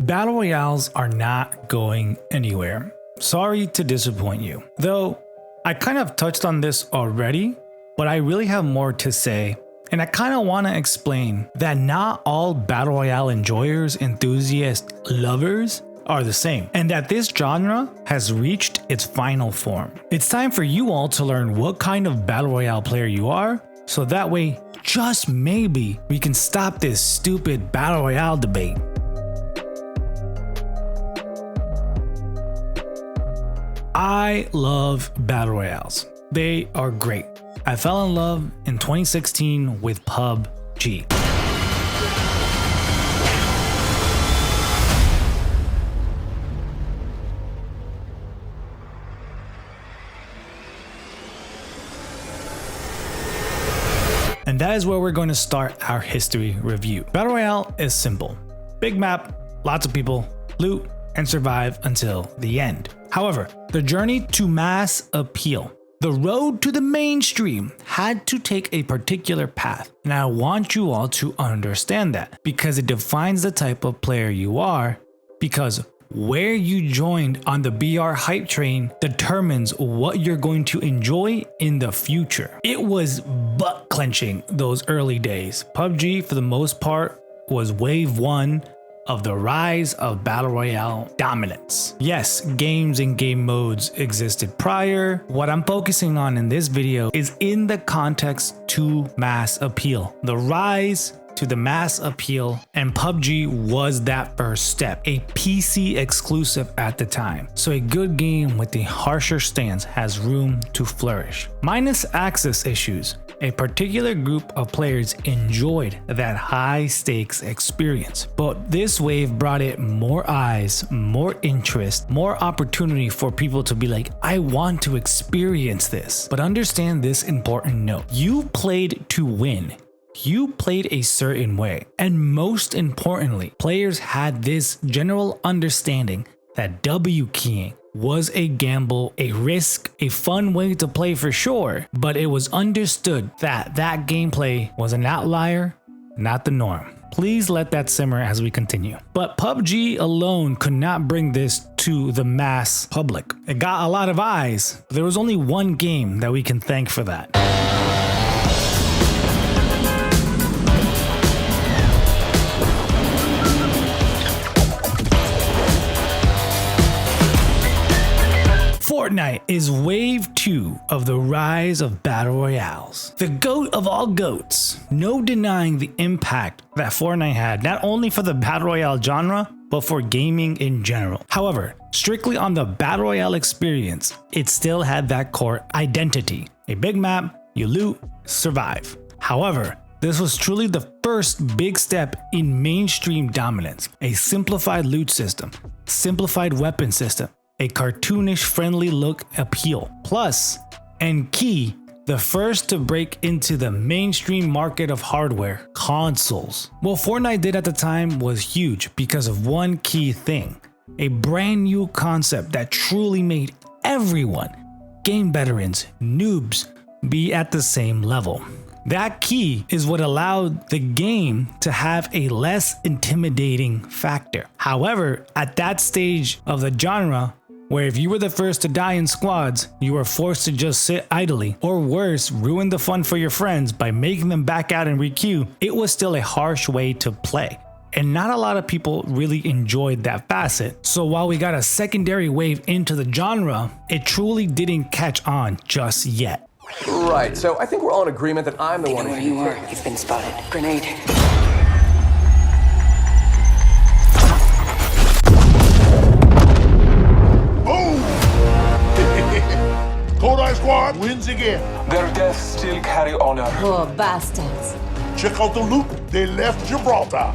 Battle Royales are not going anywhere. Sorry to disappoint you. Though, I kind of touched on this already, but I really have more to say. And I kind of want to explain that not all Battle Royale enjoyers, enthusiasts, lovers are the same, and that this genre has reached its final form. It's time for you all to learn what kind of Battle Royale player you are, so that way, just maybe, we can stop this stupid Battle Royale debate. I love Battle Royales. They are great. I fell in love in 2016 with PUBG. And that is where we're going to start our history review. Battle Royale is simple. Big map, lots of people, loot, and survive until the end. However, the journey to mass appeal, the road to the mainstream, had to take a particular path. And I want you all to understand that because it defines the type of player you are, because where you joined on the BR hype train determines what you're going to enjoy in the future. It was butt clenching those early days. PUBG, for the most part, was wave one of the rise of Battle Royale dominance. Yes, games and game modes existed prior. What I'm focusing on in this video is in the context to mass appeal. The rise to the mass appeal, and PUBG was that first step, a PC exclusive at the time. So a good game with a harsher stance has room to flourish. Minus access issues, a particular group of players enjoyed that high stakes experience, but this wave brought it more eyes, more interest, more opportunity for people to be like, I want to experience this. But understand this important note: you played to win. You played a certain way, and most importantly, players had this general understanding that W keying was a gamble, a risk, a fun way to play for sure, but it was understood that that gameplay was an outlier, not the norm. Please let that simmer as we continue. But PUBG alone could not bring this to the mass public. It got a lot of eyes, but there was only one game that we can thank for that. Fortnite is wave 2 of the rise of Battle Royales. The GOAT of all GOATs. No denying the impact that Fortnite had, not only for the Battle Royale genre, but for gaming in general. However, strictly on the Battle Royale experience, it still had that core identity. A big map, you loot, survive. However, this was truly the first big step in mainstream dominance. A simplified loot system, simplified weapon system, a cartoonish friendly look appeal. Plus, and key, the first to break into the mainstream market of hardware, consoles. What Fortnite did at the time was huge because of one key thing, a brand new concept that truly made everyone, game veterans, noobs, be at the same level. That key is what allowed the game to have a less intimidating factor. However, at that stage of the genre, where if you were the first to die in squads, you were forced to just sit idly, or worse, ruin the fun for your friends by making them back out and requeue, it was still a harsh way to play. And not a lot of people really enjoyed that facet. So while we got a secondary wave into the genre, it truly didn't catch on just yet. Right, so I think we're all in agreement that I'm the one where you are. You've been spotted. Grenade. Kodai Squad wins again. Their deaths still carry honor. Poor bastards. Check out the loot. They left Gibraltar.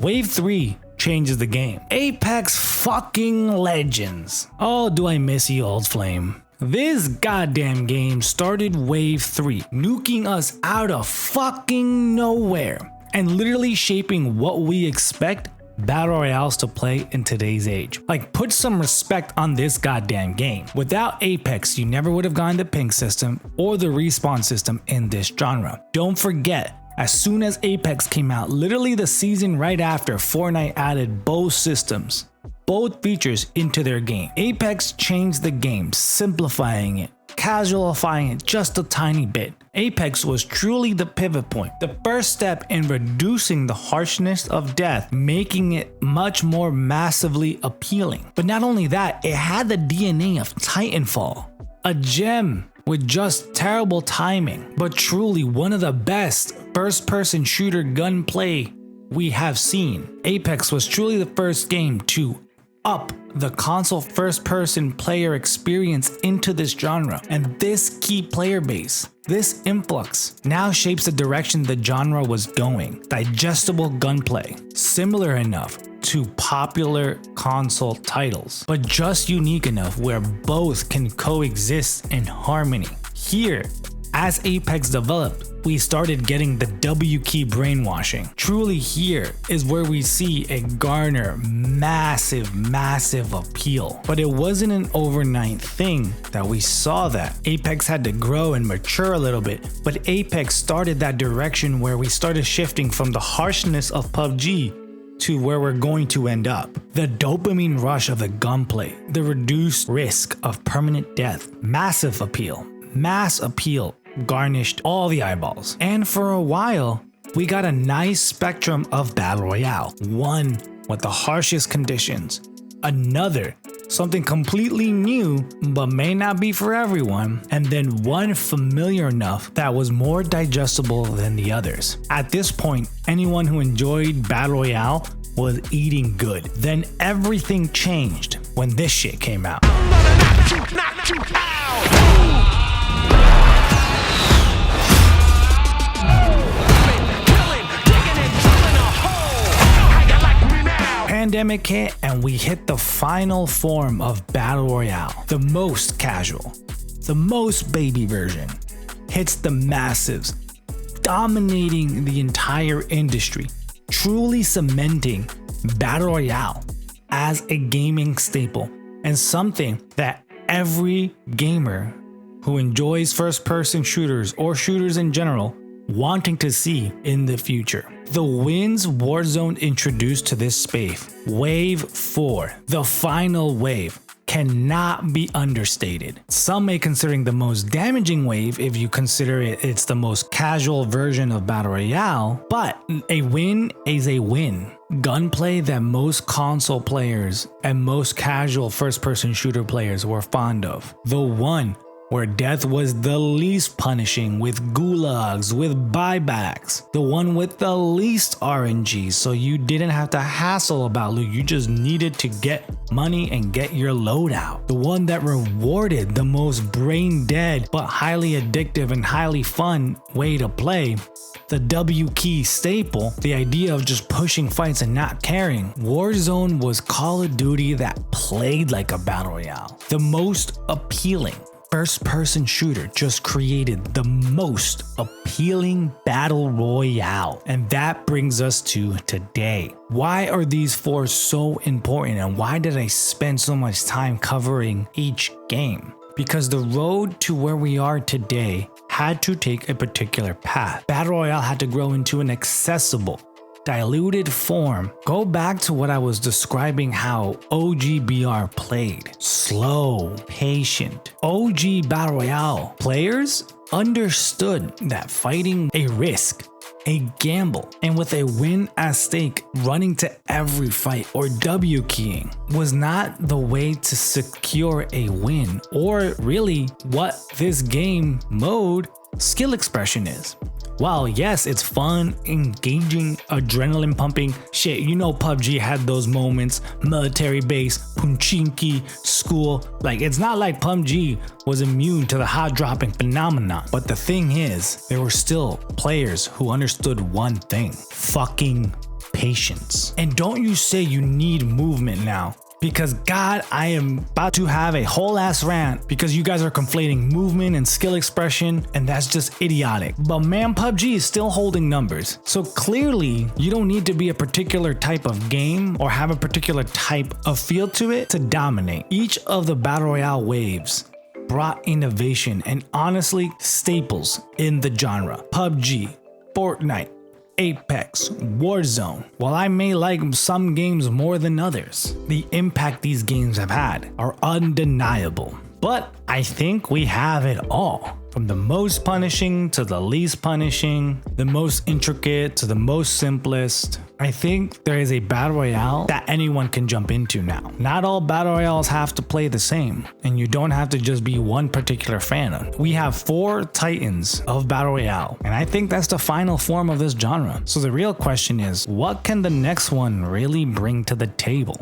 Wave 3 changes the game. Apex fucking Legends. Oh, do I miss you, Old Flame. This goddamn game started Wave 3, nuking us out of fucking nowhere and literally shaping what we expect battle royales to play in today's age. Like, put some respect on this goddamn game. Without Apex, you never would have gotten the ping system or the respawn system in this genre. Don't forget, as soon as Apex came out, literally the season right after, Fortnite added both systems, both features into their game. Apex changed the game, simplifying it, casualifying it just a tiny bit. Apex was truly the pivot point, the first step in reducing the harshness of death, making it much more massively appealing. But not only that, it had the DNA of Titanfall, a gem with just terrible timing, but truly one of the best first-person shooter gunplay we have seen. Apex was truly the first game to up the console first-person player experience into this genre, and this key player base, this influx, now shapes the direction the genre was going. Digestible gunplay, similar enough to popular console titles, but just unique enough where both can coexist in harmony. Here, as Apex developed, we started getting the W key brainwashing. Truly, here is where we see it garner massive appeal. But it wasn't an overnight thing that we saw that. Apex had to grow and mature a little bit, but Apex started that direction where we started shifting from the harshness of PUBG to where we're going to end up. The dopamine rush of the gunplay, the reduced risk of permanent death, massive appeal, mass appeal garnished all the eyeballs. And for a while, we got a nice spectrum of battle royale. One with the harshest conditions, another something completely new but may not be for everyone, and then one familiar enough that was more digestible than the others. At this point, anyone who enjoyed battle royale was eating good. Then everything changed when this shit came out. Pandemic hit and we hit the final form of battle royale. The most casual, the most baby version, hits the massives, dominating the entire industry, truly cementing battle royale as a gaming staple and something that every gamer who enjoys first-person shooters or shooters in general wanting to see in the future. The wins Warzone introduced to this space, Wave 4, the final wave, cannot be understated. Some may consider the most damaging wave if you consider it's the most casual version of Battle Royale, but a win is a win. Gunplay that most console players and most casual first-person shooter players were fond of. The one where death was the least punishing, with gulags, with buybacks. The one with the least RNG, so you didn't have to hassle about loot, you just needed to get money and get your loadout. The one that rewarded the most brain dead but highly addictive and highly fun way to play. The W key staple, the idea of just pushing fights and not caring. Warzone was Call of Duty that played like a battle royale. The most appealing first-person shooter just created the most appealing battle royale. And that brings us to today. Why are these four so important, and why did I spend so much time covering each game? Because the road to where we are today had to take a particular path. Battle Royale had to grow into an accessible, diluted form. Go back to what I was describing how OGBR played. Slow, patient. OG Battle Royale players understood that fighting a risk, a gamble, and with a win at stake, running to every fight or W keying was not the way to secure a win, or really what this game mode skill expression is. While yes, it's fun, engaging, adrenaline pumping, shit, you know PUBG had those moments, military base, Punchinki, school, like it's not like PUBG was immune to the hot dropping phenomenon. But the thing is, there were still players who understood one thing, fucking patience. And don't you say you need movement now because God, I am about to have a whole ass rant because you guys are conflating movement and skill expression, and that's just idiotic. But man, PUBG is still holding numbers. So clearly, you don't need to be a particular type of game or have a particular type of feel to it to dominate. Each of the Battle Royale waves brought innovation and honestly staples in the genre. PUBG, Fortnite, Apex, Warzone. While I may like some games more than others, the impact these games have had are undeniable. But I think we have it all. From the most punishing to the least punishing, the most intricate to the most simplest. I think there is a battle royale that anyone can jump into now. Not all battle royales have to play the same, and you don't have to just be one particular fan of. We have 4 titans of battle royale, and I think that's the final form of this genre. So the real question is, what can the next one really bring to the table?